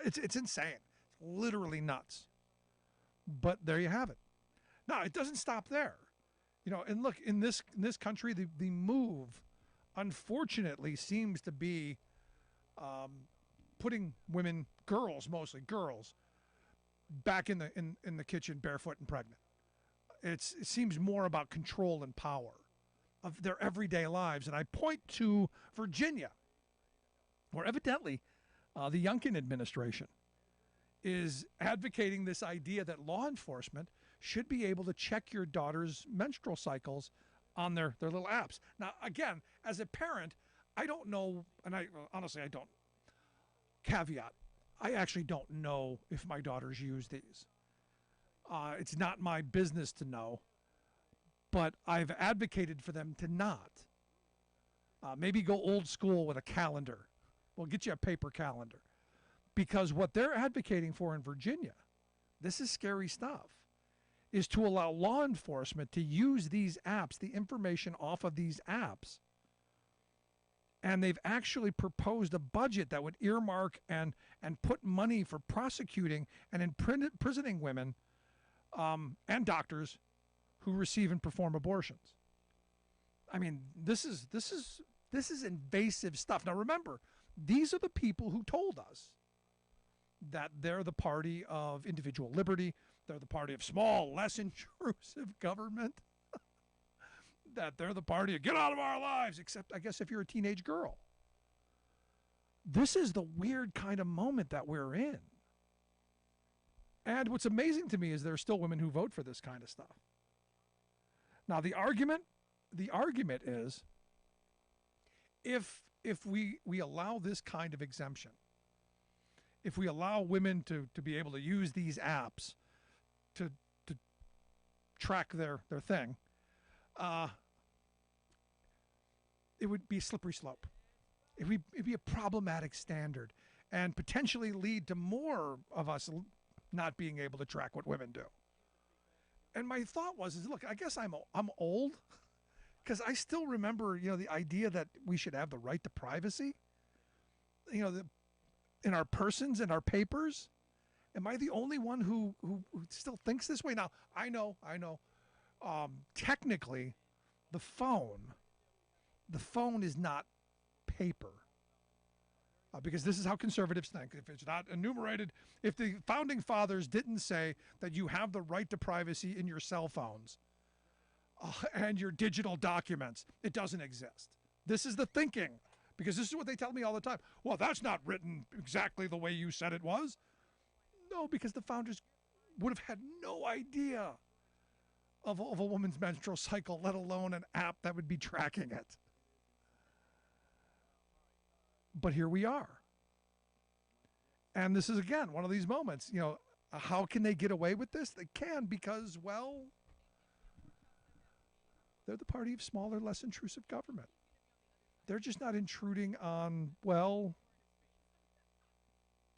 it's insane. It's literally nuts. But there you have it. Now, it doesn't stop there. You know, and look, in this country, the move, unfortunately, seems to be putting women, girls mostly, girls, back in the kitchen barefoot and pregnant. It seems more about control and power of their everyday lives. And I point to Virginia, where evidently the Youngkin administration is advocating this idea that law enforcement should be able to check your daughter's menstrual cycles on their little apps. Now, again, as a parent, I don't know, and honestly, I don't. Caveat, I actually don't know if my daughters use these. It's not my business to know, but I've advocated for them to not. Maybe go old school with a calendar. We'll get you a paper calendar. Because what they're advocating for in Virginia, this is scary stuff, is to allow law enforcement to use these apps, the information off of these apps. And they've actually proposed a budget that would earmark and put money for prosecuting and imprisoning women and doctors who receive and perform abortions. I mean, this is invasive stuff. Now remember, these are the people who told us that they're the party of individual liberty, they're the party of small, less intrusive government, that they're the party of get out of our lives, except I guess if you're a teenage girl. This is the weird kind of moment that we're in. And what's amazing to me is there are still women who vote for this kind of stuff. Now the argument is if we allow this kind of exemption, if we allow women to be able to use these apps to track their thing, it would be a slippery slope. It'd be a problematic standard and potentially lead to more of us not being able to track what women do. And my thought was, look, I guess I'm old because I still remember, the idea that we should have the right to privacy, in our persons and our papers. Am I the only one who still thinks this way? Now, I know. Technically, the phone is not paper. Because this is how conservatives think. If it's not enumerated, if the founding fathers didn't say that you have the right to privacy in your cell phones and your digital documents, it doesn't exist. This is the thinking, because this is what they tell me all the time. Well, that's not written exactly the way you said it was. No, because the founders would have had no idea of a woman's menstrual cycle, let alone an app that would be tracking it. But here we are. And this is, again, one of these moments, how can they get away with this? They can because, well, they're the party of smaller, less intrusive government. They're just not intruding on, well,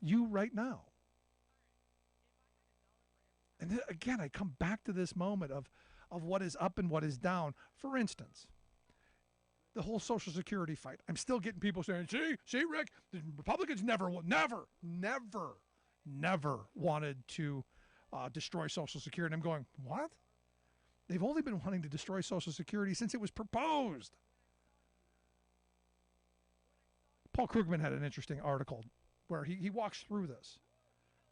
you right now. And then, again, I come back to this moment of what is up and what is down. For instance, the whole Social Security fight. I'm still getting people saying, see, Rick, the Republicans never wanted to destroy Social Security. And I'm going, what? They've only been wanting to destroy Social Security since it was proposed. Paul Krugman had an interesting article where he walks through this.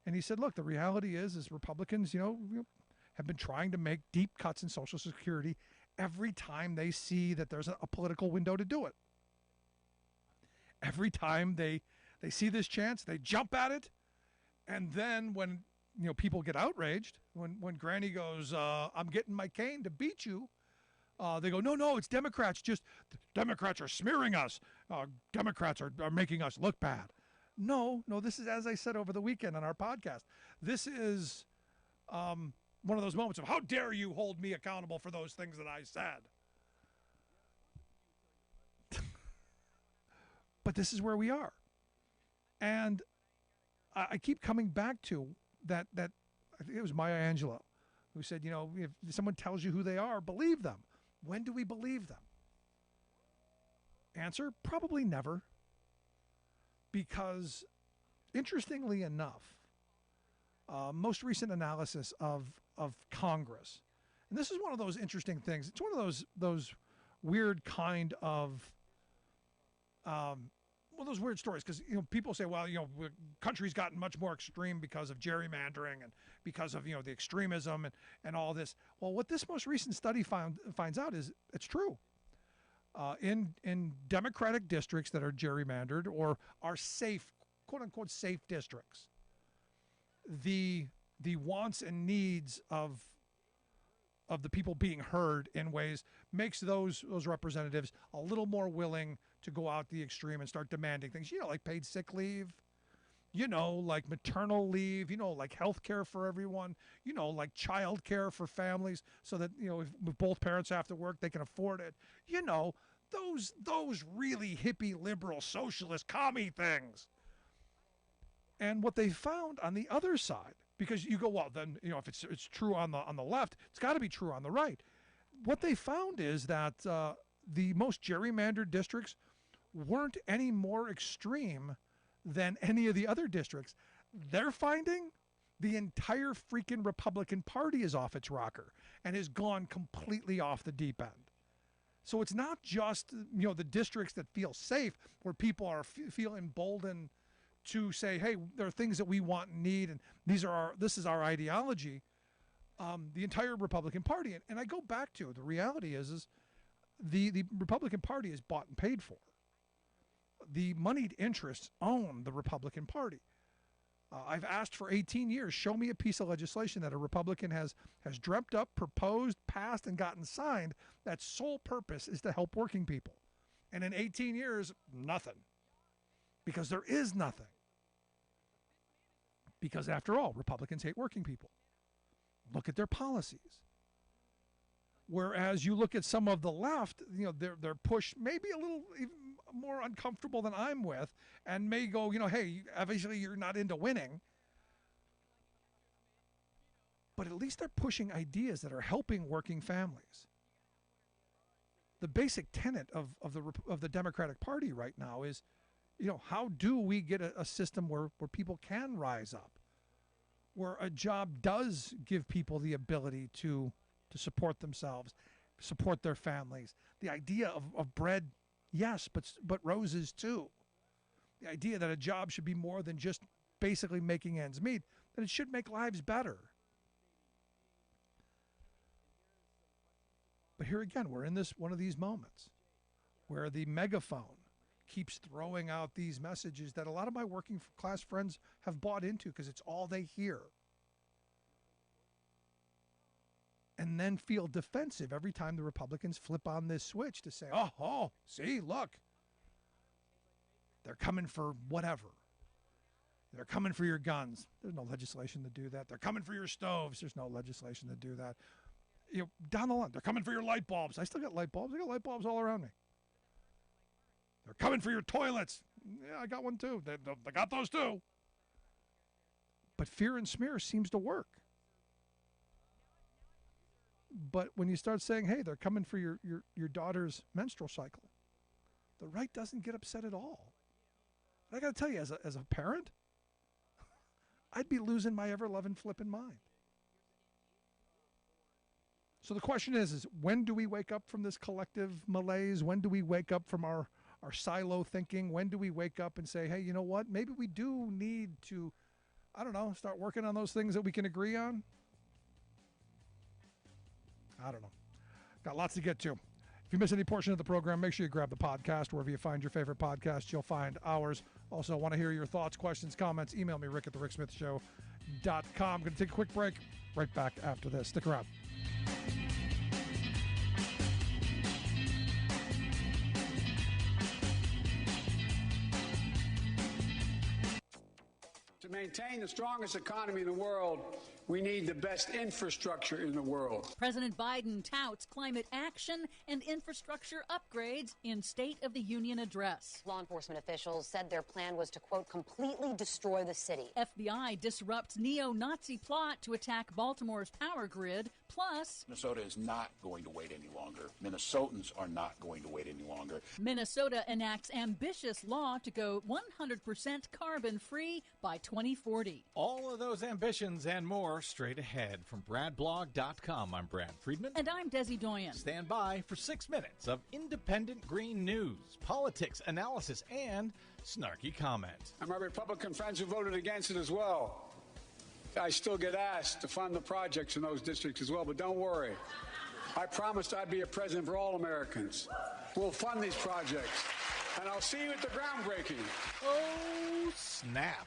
And he said, look, the reality is Republicans, have been trying to make deep cuts in Social Security every time they see that there's a political window to do it. Every time they see this chance, they jump at it. And then when people get outraged, when Granny goes, I'm getting my cane to beat you, they go, no, it's Democrats. Democrats are smearing us. Democrats are making us look bad. No, this is, as I said over the weekend on our podcast, this is one of those moments of how dare you hold me accountable for those things that I said. But this is where we are. And I keep coming back to that I think it was Maya Angelou who said, if someone tells you who they are, believe them. When do we believe them? Answer, probably never. Because, interestingly enough, most recent analysis of Congress, and this is one of those interesting things. It's one of those weird kind of, of those weird stories because people say, well, the country's gotten much more extreme because of gerrymandering and because of the extremism and all this. Well, what this most recent study finds out is it's true. In Democratic districts that are gerrymandered or are safe, quote unquote, safe districts, the wants and needs of the people being heard in ways makes those representatives a little more willing to go out the extreme and start demanding things, like paid sick leave, like maternal leave, like health care for everyone, like child care for families so that, if both parents have to work, they can afford it. Those really hippie, liberal, socialist, commie things. And what they found on the other side, because you go, well, then, if it's true on the left, it's got to be true on the right. What they found is that the most gerrymandered districts weren't any more extreme than any of the other districts. They're finding the entire freaking Republican Party is off its rocker and has gone completely off the deep end. So it's not just, the districts that feel safe where people are feel emboldened to say, hey, there are things that we want and need, and this is our ideology. The entire Republican Party, and I go back to the reality is the Republican Party is bought and paid for. The moneyed interests own the Republican Party. I've asked for 18 years, show me a piece of legislation that a Republican has dreamt up, proposed, passed, and gotten signed that sole purpose is to help working people. And in 18 years, nothing. Because there is nothing. Because after all, Republicans hate working people. Look at their policies. Whereas you look at some of the left, they're pushed maybe a little even more uncomfortable than I'm with, and may go, hey, obviously you're not into winning. But at least they're pushing ideas that are helping working families. The basic tenet of the Democratic Party right now is, how do we get a system where people can rise up, where a job does give people the ability to support themselves, support their families. The idea of bread, yes, but roses too. The idea that a job should be more than just basically making ends meet, that it should make lives better. But here again, we're in one of these moments where the megaphone keeps throwing out these messages that a lot of my working class friends have bought into because it's all they hear. And then feel defensive every time the Republicans flip on this switch to say, oh, see, look, they're coming for whatever. They're coming for your guns. There's no legislation to do that. They're coming for your stoves. There's no legislation to do that. Down the line, they're coming for your light bulbs. I still got light bulbs. I got light bulbs all around me. They're coming for your toilets. Yeah, I got one too. They got those too. But fear and smear seems to work. But when you start saying, hey, they're coming for your daughter's menstrual cycle, the right doesn't get upset at all. And I got to tell you, as a parent, I'd be losing my ever-loving flipping mind. So the question is when do we wake up from this collective malaise? When do we wake up from our silo thinking? When do we wake up and say, hey, you know what? Maybe we do need to, start working on those things that we can agree on? I don't know. Got lots to get to. If you miss any portion of the program, make sure you grab the podcast. Wherever you find your favorite podcast, you'll find ours. Also, want to hear your thoughts, questions, comments. Email me, rick@thericksmithshow.com. I'm going to take a quick break. Right back after this. Stick around. To maintain the strongest economy in the world, we need the best infrastructure in the world. President Biden touts climate action and infrastructure upgrades in State of the Union address. Law enforcement officials said their plan was to, quote, completely destroy the city. FBI disrupts neo-Nazi plot to attack Baltimore's power grid. Plus, Minnesota is not going to wait any longer. Minnesotans are not going to wait any longer. Minnesota enacts ambitious law to go 100% carbon-free by 2040. All of those ambitions and more more straight ahead from BradBlog.com. I'm Brad Friedman. And I'm Desi Doyen. Stand by for 6 minutes of independent green news, politics, analysis, and snarky comment. And my Republican friends who voted against it as well. I still get asked to fund the projects in those districts as well, but don't worry. I promised I'd be a president for all Americans. We'll fund these projects, and I'll see you at the groundbreaking. Oh, snap.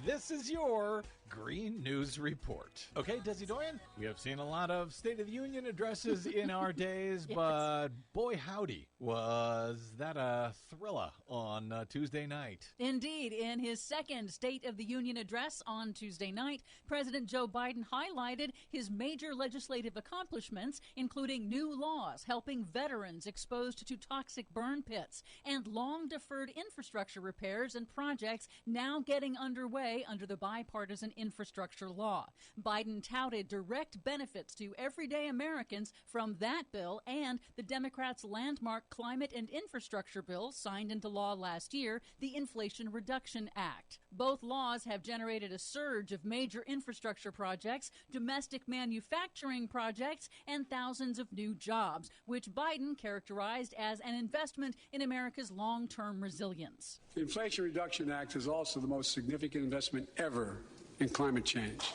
This is your Green News Report. Okay, Desi Doyen, we have seen a lot of State of the Union addresses in our days, Yes. but boy howdy, was that a thriller on Tuesday night. Indeed, in his second State of the Union address on Tuesday night, President Joe Biden highlighted his major legislative accomplishments, including new laws helping veterans exposed to toxic burn pits and long-deferred infrastructure repairs and projects now getting underway under the bipartisan infrastructure law. Biden touted direct benefits to everyday Americans from that bill and the Democrats' landmark climate and infrastructure bill signed into law last year, the Inflation Reduction Act. Both laws have generated a surge of major infrastructure projects, domestic manufacturing projects, and thousands of new jobs, which Biden characterized as an investment in America's long-term resilience. The Inflation Reduction Act is also the most significant investment ever in climate change.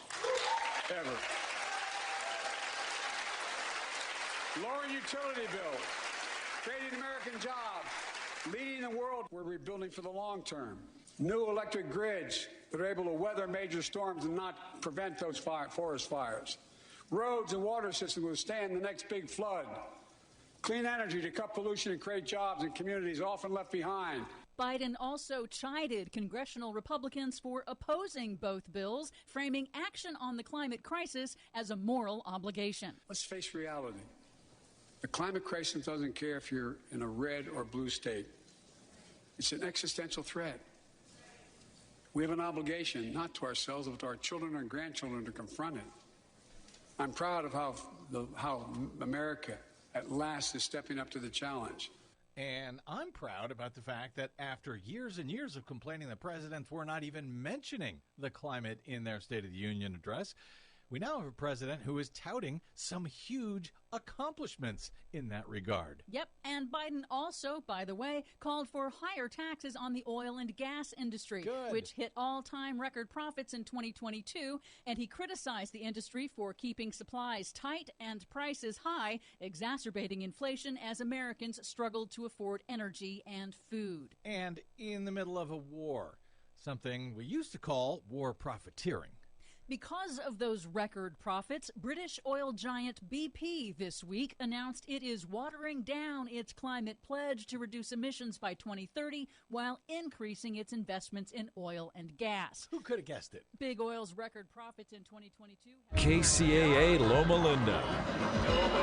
Ever. Lowering utility bills, creating American jobs, leading the world. We're rebuilding for the long term. New electric grids that are able to weather major storms and not prevent those forest fires. Roads and water systems will withstand the next big flood. Clean energy to cut pollution and create jobs in communities often left behind. Biden also chided congressional Republicans for opposing both bills, framing action on the climate crisis as a moral obligation. Let's face reality. The climate crisis doesn't care if you're in a red or blue state. It's an existential threat. We have an obligation, not to ourselves, but to our children and grandchildren, to confront it. I'm proud of how America at last is stepping up to the challenge. And I'm proud about the fact that after years and years of complaining that presidents were not even mentioning the climate in their State of the Union address, we now have a president who is touting some huge accomplishments in that regard. Yep, and Biden also, by the way, called for higher taxes on the oil and gas industry, Good. which hit all-time record profits in 2022, and he criticized the industry for keeping supplies tight and prices high, exacerbating inflation as Americans struggled to afford energy and food. And in the middle of a war, something we used to call war profiteering. Because of those record profits, British oil giant BP this week announced it is watering down its climate pledge to reduce emissions by 2030 while increasing its investments in oil and gas. Who could have guessed it? Big Oil's record profits in 2022. KCAA Loma Linda.